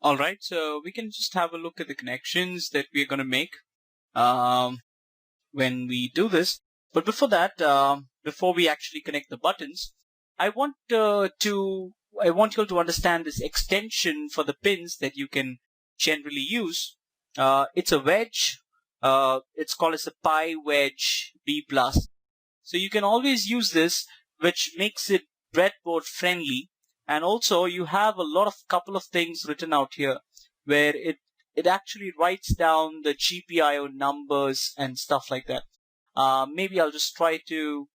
All right, so we can just have a look at the connections that we're going to make um, when we do this. But before that, before we actually connect the buttons, I want I want you all to understand this extension for the pins that you can generally use. It's a wedge. It's called as a Pi Wedge B plus. So you can always use this, which makes it breadboard friendly. And also you have a lot of couple of things written out here where it actually writes down the GPIO numbers and stuff like that. Maybe I'll just try to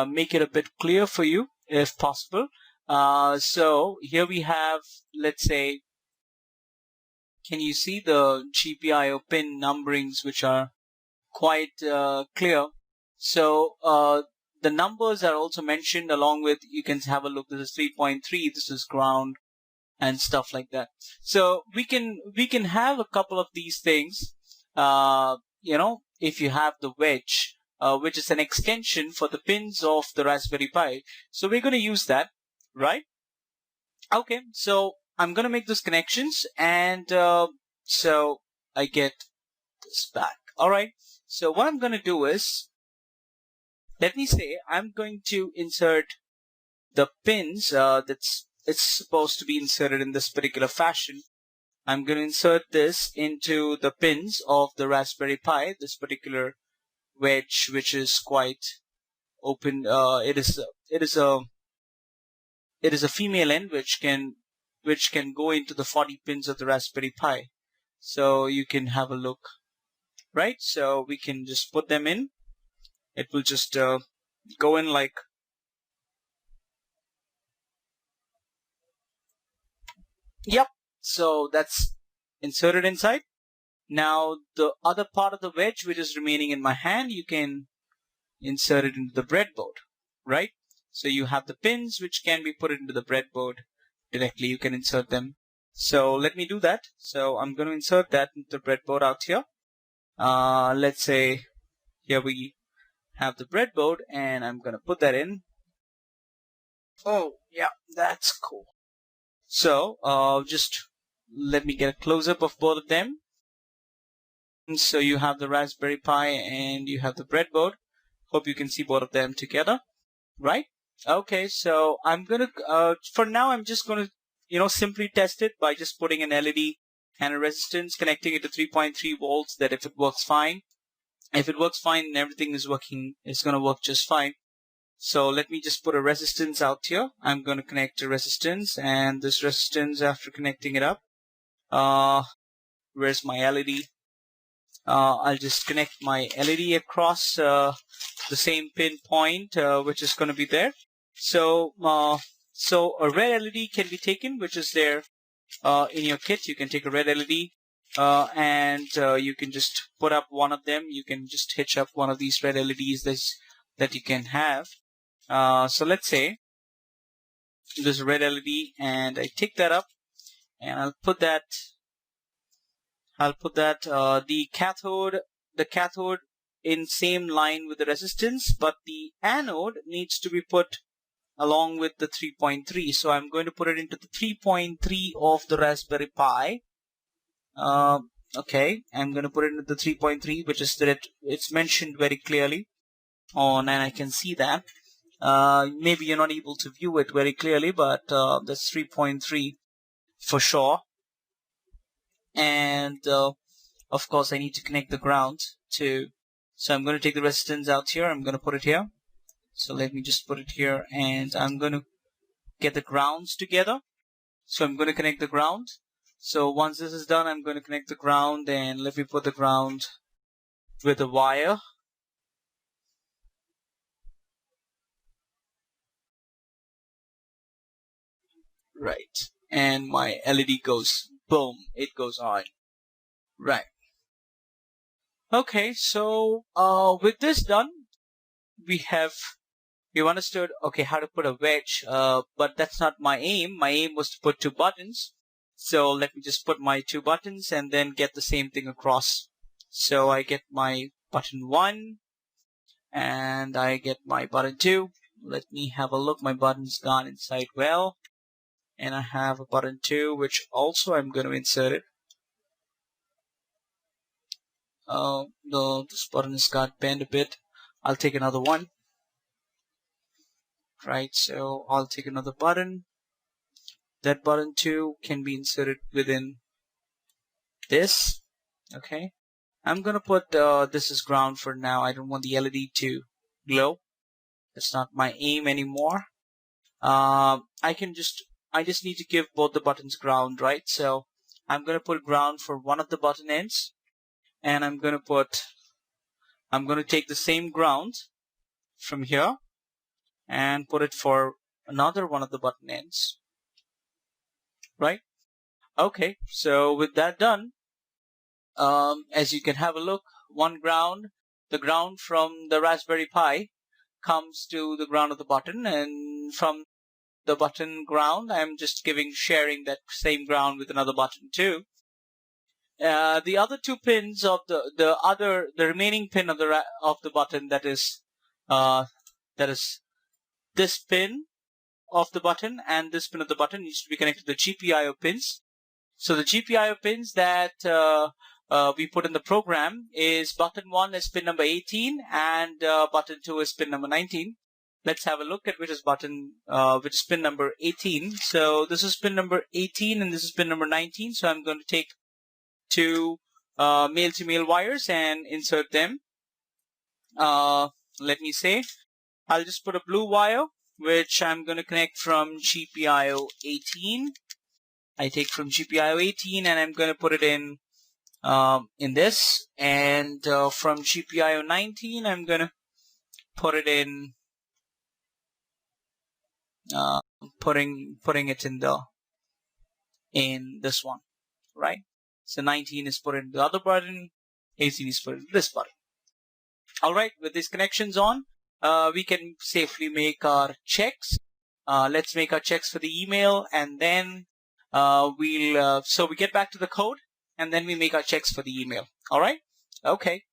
make it a bit clear for you if possible. So here we have, let's say, can you see the GPIO pin numberings, which are quite clear? So the numbers are also mentioned along with, you can have a look, this is 3.3, this is ground and stuff like that. So we can have a couple of these things, if you have the wedge, which is an extension for the pins of the Raspberry Pi. So we're going to use that, right? Okay, so I'm going to make those connections, and so I get this back. All right, so what I'm going to do is, let me say I'm going to insert the pins it's supposed to be inserted in this particular fashion. I'm going to insert this into the pins of the Raspberry Pi, this particular wedge, which is quite open. It is a female end which can go into the 40 pins of the Raspberry Pi. So you can have a look, right? So we can just put them in. It will just go in like, yep. So that's inserted inside. Now the other part of the wedge which is remaining in my hand, you can insert it into the breadboard, right? So you have the pins which can be put into the breadboard directly. You can insert them. So let me do that. So I'm going to insert that into the breadboard out here. Let's say here we have the breadboard, and I'm going to put that in. Oh, yeah, that's cool. So just let me get a close-up of both of them. So you have the Raspberry Pi and you have the breadboard. Hope you can see both of them together, right? Okay, so I'm gonna for now I'm just gonna simply test it by just putting an LED and a resistance, connecting it to 3.3 volts. That if it works fine, if it works fine and everything is working, it's gonna work just fine. So let me just put a resistance out here. I'm gonna connect a resistance, and this resistance, after connecting it up, where's my LED? I'll just connect my LED across the same pin point, which is going to be there. So a red LED can be taken, which is there in your kit. You can take a red LED and you can just put up one of them. You can just hitch up one of these red LEDs that you can have. So let's say this red LED, and I take that up, and I'll put that the cathode in same line with the resistance, but the anode needs to be put along with the 3.3. So I'm going to put it into the 3.3 of the Raspberry Pi. Okay, I'm going to put it into the 3.3, which is that it's mentioned very clearly on, and I can see that. Maybe you're not able to view it very clearly, but that's 3.3 for sure. And of course I need to connect the ground too. So I'm going to take the resistance out here. I'm going to put it here. So let me just put it here, and I'm going to get the grounds together. So I'm going to connect the ground. So once this is done, I'm going to connect the ground, and let me put the ground with a wire. Right. And my LED goes boom. It goes on. Right. Okay, so with this done, we've understood, okay, how to put a wedge, but that's not my aim. My aim was to put two buttons. So let me just put my two buttons and then get the same thing across. So I get my button 1 and I get my button 2. Let me have a look. My button's gone inside well. and I have a button 2, which also I'm going to insert it. No, this button has got bent a bit. I'll take another one. Right, so I'll take another button. That button 2 can be inserted within this. Okay, I'm gonna put this as ground for now. I don't want the LED to glow. That's not my aim anymore. I just need to give both the buttons ground, right? So I'm gonna put ground for one of the button ends, and I'm gonna take the same ground from here and put it for another one of the button ends, right? Okay, so with that done, as you can have a look, the ground from the Raspberry Pi comes to the ground of the button, and from the button ground, I'm just sharing that same ground with another button too. The other two pins of the remaining pin of the button, that is this pin of the button and this pin of the button, needs to be connected to the GPIO pins. So the GPIO pins that we put in the program is button 1 is pin number 18 and button 2 is pin number 19. Let's have a look at which is pin number 18. So this is pin number 18 and this is pin number 19. So I'm going to take two male-to-male wires and insert them. Let me say, I'll just put a blue wire, which I'm going to connect from GPIO 18. I take from GPIO 18 and I'm going to put it in this, and from GPIO 19 I'm going to put it in putting it in this one, right? So 19 is put in the other button, 18 is put in this button. All right, with these connections on, we can safely make our checks. Let's make our checks for the email, and then so we get back to the code, and then we make our checks for the email. All right? Okay.